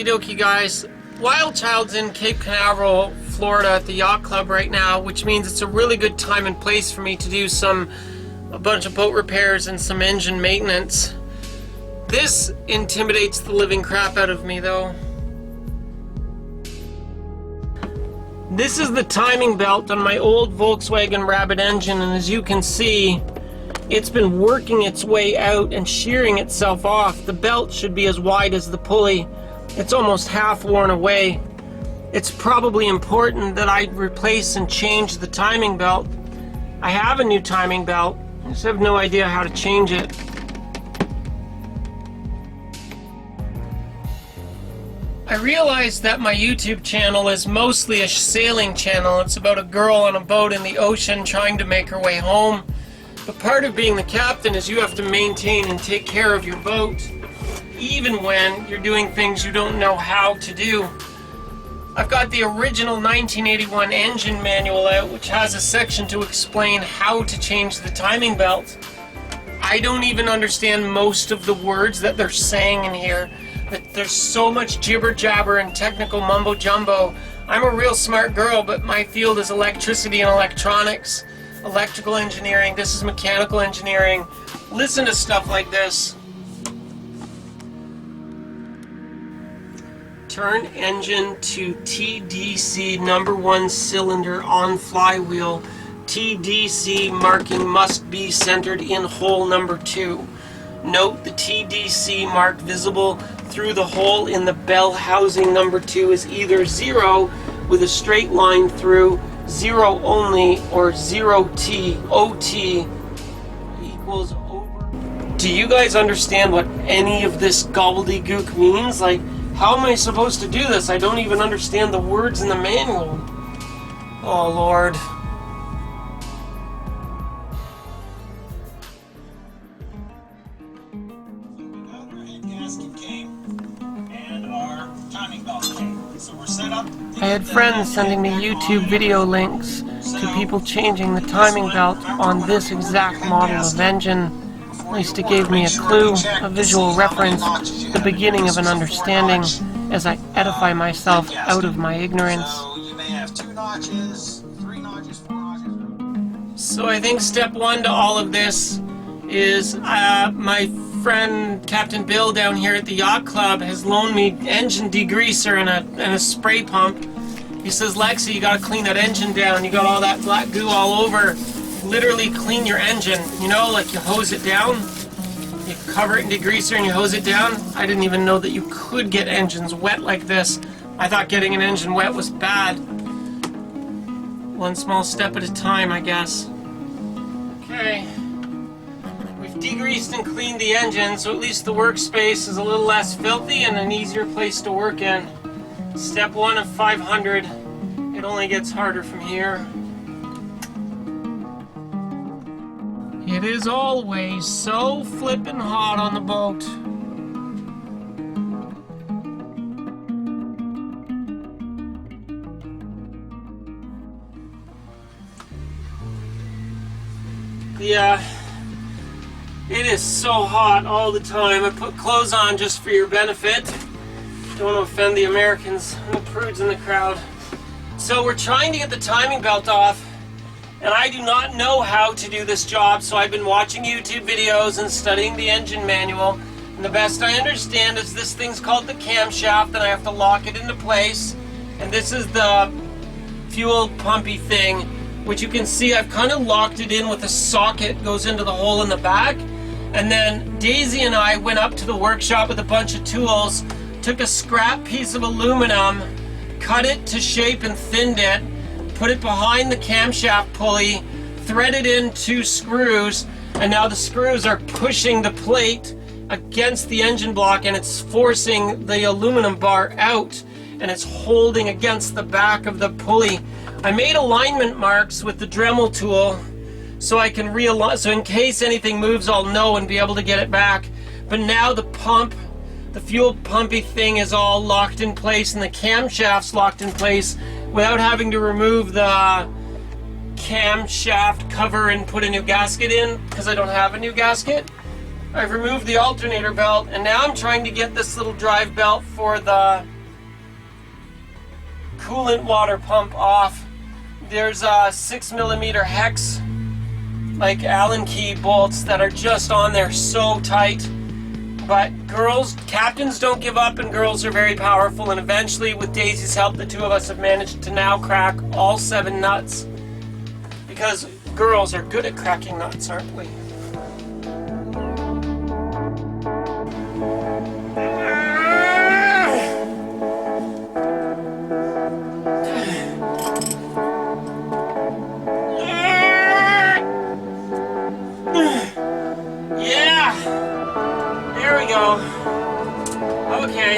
Okie dokie guys, Wild Child's in Cape Canaveral, Florida at the yacht club right now, which means it's a really good time and place for me to do a bunch of boat repairs and some engine maintenance. This intimidates the living crap out of me though. This is the timing belt on my old Volkswagen Rabbit engine, and as you can see, it's been working its way out and shearing itself off. The belt should be as wide as the pulley. It's almost half worn away. It's probably important that I replace and change the timing belt. I have a new timing belt, I just have no idea how to change it. I realized that my YouTube channel is mostly a sailing channel. It's about a girl on a boat in the ocean trying to make her way home. But part of being the captain is you have to maintain and take care of your boat, even when you're doing things you don't know how to do. I've got the original 1981 engine manual out, which has a section to explain how to change the timing belt. I don't even understand most of the words that they're saying in here. There's so much jibber jabber and technical mumbo jumbo. I'm a real smart girl, but my field is electricity and electronics, electrical engineering. This is mechanical engineering. Listen to stuff like this. Turn engine to TDC #1 cylinder on flywheel. TDC marking must be centered in hole #2. Note the TDC mark visible through the hole in the bell housing #2 is either 0 with a straight line through, 0 only, or 0T, OT equals over. Do you guys understand what any of this gobbledygook means? Like, how am I supposed to do this? I don't even understand the words in the manual. Oh Lord. I had friends sending me YouTube video links to people changing the timing belt on this exact model of engine. At least it gave me a clue, a visual reference, the beginning of an understanding as I edify myself out of my ignorance. So I think step one to all of this is my friend Captain Bill down here at the yacht club has loaned me engine degreaser and a spray pump. He says, Lexi, you gotta clean that engine down. You got all that black goo all over. Literally clean your engine. You know, like you hose it down. You cover it in degreaser and you hose it down. I didn't even know that you could get engines wet like this. I thought getting an engine wet was bad. One small step at a time, I guess. Okay. We've degreased and cleaned the engine, so at least the workspace is a little less filthy and an easier place to work in. Step 1 of 500. It only gets harder from here. It is always so flippin' hot on the boat. Yeah, it is so hot all the time. I put clothes on just for your benefit. Don't want to offend the Americans and the prudes in the crowd. So we're trying to get the timing belt off, and I do not know how to do this job, so I've been watching YouTube videos and studying the engine manual, and the best I understand is this thing's called the camshaft, and I have to lock it into place, and this is the fuel pumpy thing, which you can see I've kind of locked it in with a socket, goes into the hole in the back, and then Daisy and I went up to the workshop with a bunch of tools, took a scrap piece of aluminum, cut it to shape and thinned it, put it behind the camshaft pulley, threaded in 2 screws, and now the screws are pushing the plate against the engine block and it's forcing the aluminum bar out and it's holding against the back of the pulley. I made alignment marks with the Dremel tool so I can realign, so in case anything moves I'll know and be able to get it back. But now the pump, the fuel pumpy thing is all locked in place and the camshaft's locked in place without having to remove the camshaft cover and put a new gasket in, because I don't have a new gasket. I've removed the alternator belt, and now I'm trying to get this little drive belt for the coolant water pump off. There's 6mm hex, like Allen key bolts that are just on there so tight. But girls, captains don't give up, and girls are very powerful, and eventually with Daisy's help, the two of us have managed to now crack all 7 nuts. Because girls are good at cracking nuts, aren't we? Okay,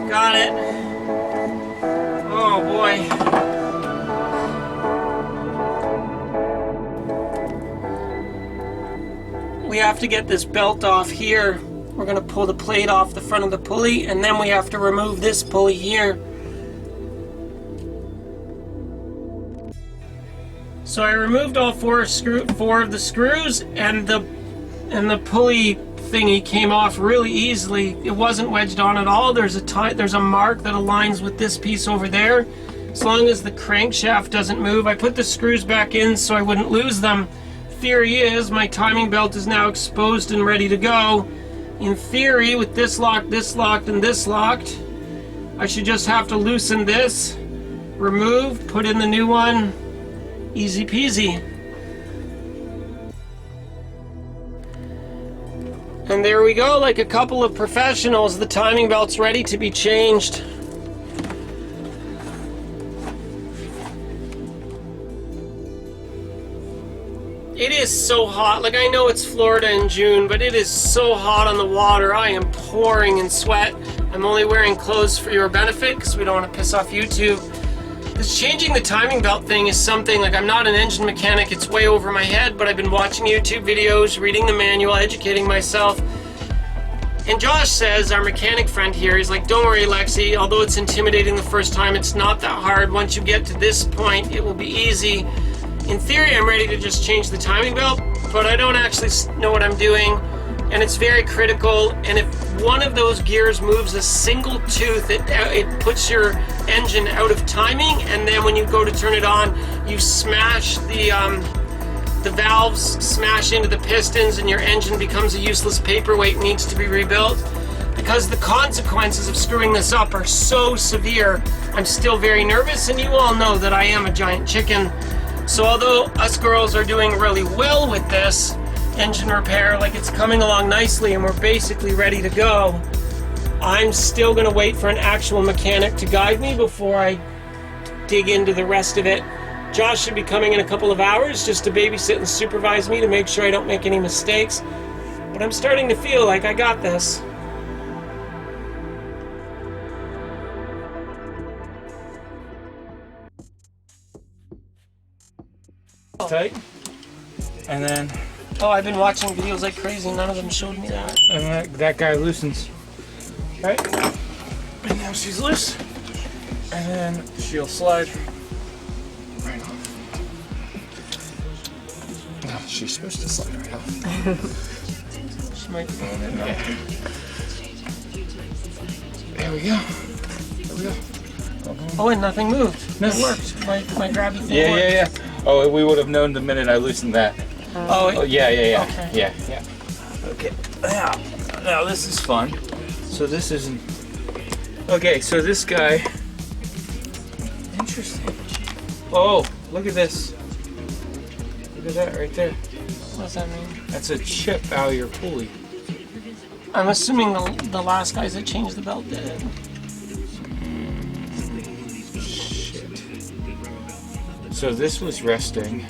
got it. Oh boy. We have to get this belt off here. We're going to pull the plate off the front of the pulley, and then we have to remove this pulley here. So I removed all 4 of the screws, and the pulley thingy came off really easily. It wasn't wedged on at all. There's a mark that aligns with this piece over there. As long as the crankshaft doesn't move, I put the screws back in so I wouldn't lose them. Theory is my timing belt is now exposed and ready to go. In theory, with this locked, and this locked, I should just have to loosen this, remove, put in the new one. Easy peasy. And there we go, like a couple of professionals, the timing belt's ready to be changed. It is so hot. Like, I know it's Florida in June, but it is so hot on the water. I am pouring in sweat. I'm only wearing clothes for your benefit because we don't want to piss off YouTube. This changing the timing belt thing is something, like, I'm not an engine mechanic, it's way over my head, but I've been watching YouTube videos, reading the manual, educating myself. And Josh says, our mechanic friend here, he's like, don't worry Lexi, although it's intimidating the first time, it's not that hard. Once you get to this point, it will be easy. In theory, I'm ready to just change the timing belt, but I don't actually know what I'm doing, and it's very critical, and if one of those gears moves a single tooth, it puts your engine out of timing, and then when you go to turn it on, you smash the valves smash into the pistons, and your engine becomes a useless paperweight and needs to be rebuilt. Because the consequences of screwing this up are so severe, I'm still very nervous, and you all know that I am a giant chicken. So although us girls are doing really well with this engine repair, like it's coming along nicely and we're basically ready to go, I'm still going to wait for an actual mechanic to guide me before I dig into the rest of it. Josh should be coming in a couple of hours just to babysit and supervise me to make sure I don't make any mistakes. But I'm starting to feel like I got this. Tight. And then... Oh, I've been watching videos like crazy. None of them showed me that. And that guy loosens. Right? And now she's loose. And then she'll slide right off. No, she's supposed to slide right off. She might be going in. Yeah. There we go. There we go. Oh, and nothing moved. It worked. My grabby thing worked. Yeah. Oh, we would have known the minute I loosened that. Oh, yeah. Okay. Yeah. Okay. Now this is fun. So this isn't... Okay, so this guy... Interesting. Oh, look at this. Look at that right there. What does that mean? That's a chip out of your pulley. I'm assuming the last guys that changed the belt did it. Shit. So this was resting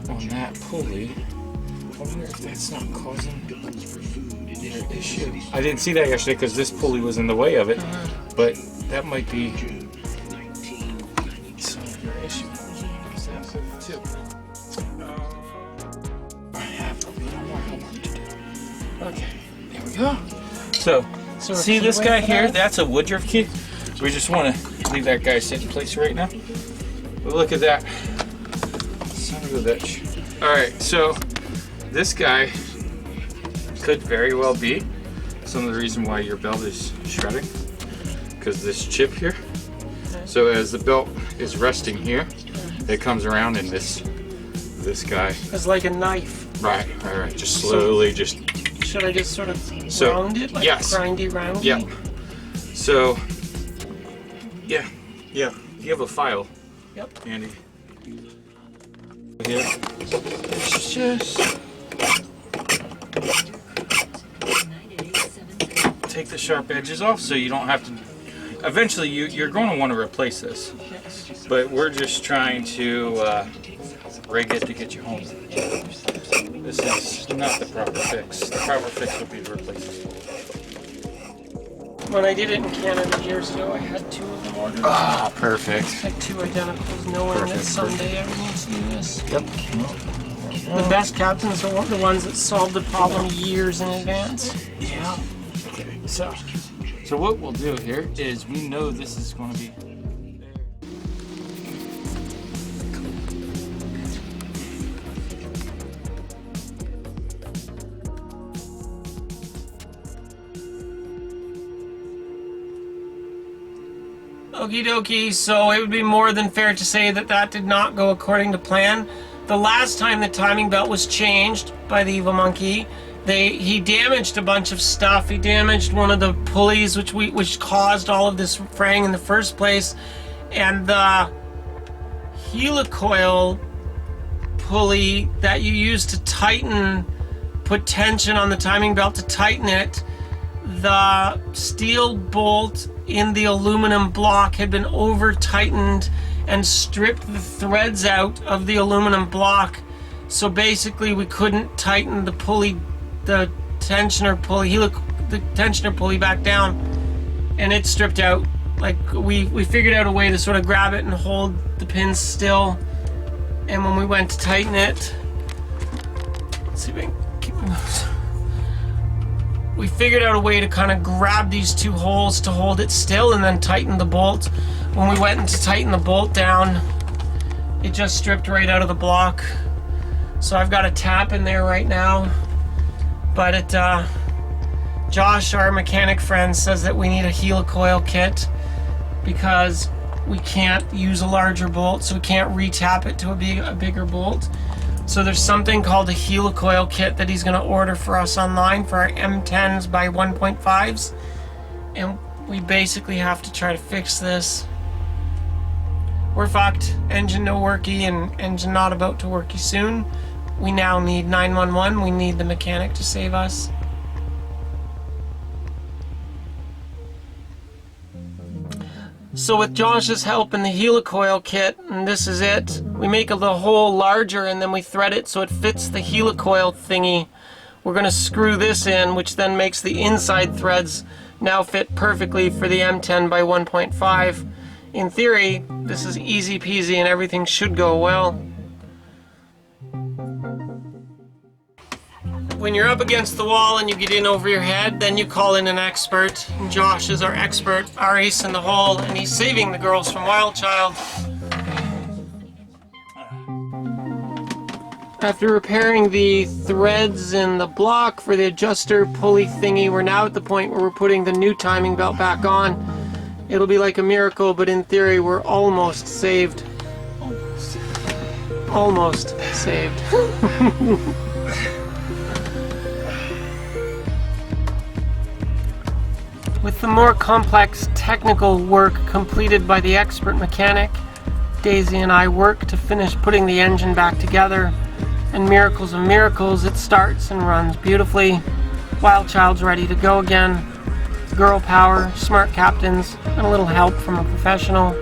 on that pulley. I wonder if that's not causing your issue. I didn't see that yesterday because this pulley was in the way of it, but that might be some of your issue. Too. I have a little more homework to do. Okay, there we go. So see this guy here? That's a Woodruff key. We just want to leave that guy sit in place right now. But look at that. Son of a bitch. Alright, so this guy could very well be some of the reason why your belt is shredding, because this chip here. So as the belt is resting here, it comes around in this guy. It's like a knife. Right. Just slowly, Should I just sort of round it, like yes. grindy, roundy? Yeah. So, yeah. You have a file. Yep. Andy. Here. It's just take the sharp edges off so you don't have to. Eventually, you're going to want to replace this. Yes. But we're just trying to rig it to get you home. This is not the proper fix. The proper fix would be to replace this. When I did it in Canada years ago, I had 2 of them ordered. Ah, perfect. Like 2 identicals, knowing that someday I would need to do this. Yep. The best captains are the ones that solve the problem years in advance. Yeah. Okay. So what we'll do here is we know this is going to be. Okie dokie, so it would be more than fair to say that did not go according to plan. The last time the timing belt was changed by the evil monkey, he damaged a bunch of stuff. He damaged one of the pulleys which caused all of this fraying in the first place, and the helicoil pulley that you use to put tension on the timing belt to tighten it, the steel bolt in the aluminum block had been over tightened and stripped the threads out of the aluminum block, so basically we couldn't tighten the tensioner pulley back down, and it stripped out. Like we figured out a way to sort of grab it and hold the pins still, and when we went to tighten it, let's see if I can keep my nose. We figured out a way to kind of grab these 2 holes to hold it still and then tighten the bolt. When we went to tighten the bolt down, it just stripped right out of the block. So I've got a tap in there right now. But Josh, our mechanic friend, says that we need a helicoil kit because we can't use a larger bolt, so we can't re-tap it to a bigger bolt. So there's something called a helicoil kit that he's going to order for us online for our M10s by 1.5s, and we basically have to try to fix this. We're fucked. Engine no worky and engine not about to worky soon. We now need 911. We need the mechanic to save us. So with Josh's help and the helicoil kit, and this is it, we make the hole larger and then we thread it so it fits the helicoil thingy. We're going to screw this in, which then makes the inside threads now fit perfectly for the M10 by 1.5. In theory, this is easy peasy and everything should go well. When you're up against the wall and you get in over your head, then you call in an expert. And Josh is our expert, our ace in the hole, and he's saving the girls from Wild Child. After repairing the threads in the block for the adjuster pulley thingy, we're now at the point where we're putting the new timing belt back on. It'll be like a miracle, but in theory we're almost saved. Almost saved. With the more complex technical work completed by the expert mechanic, Daisy and I work to finish putting the engine back together, and miracles of miracles, it starts and runs beautifully. Wild Child's ready to go again. Girl power, smart captains, and a little help from a professional.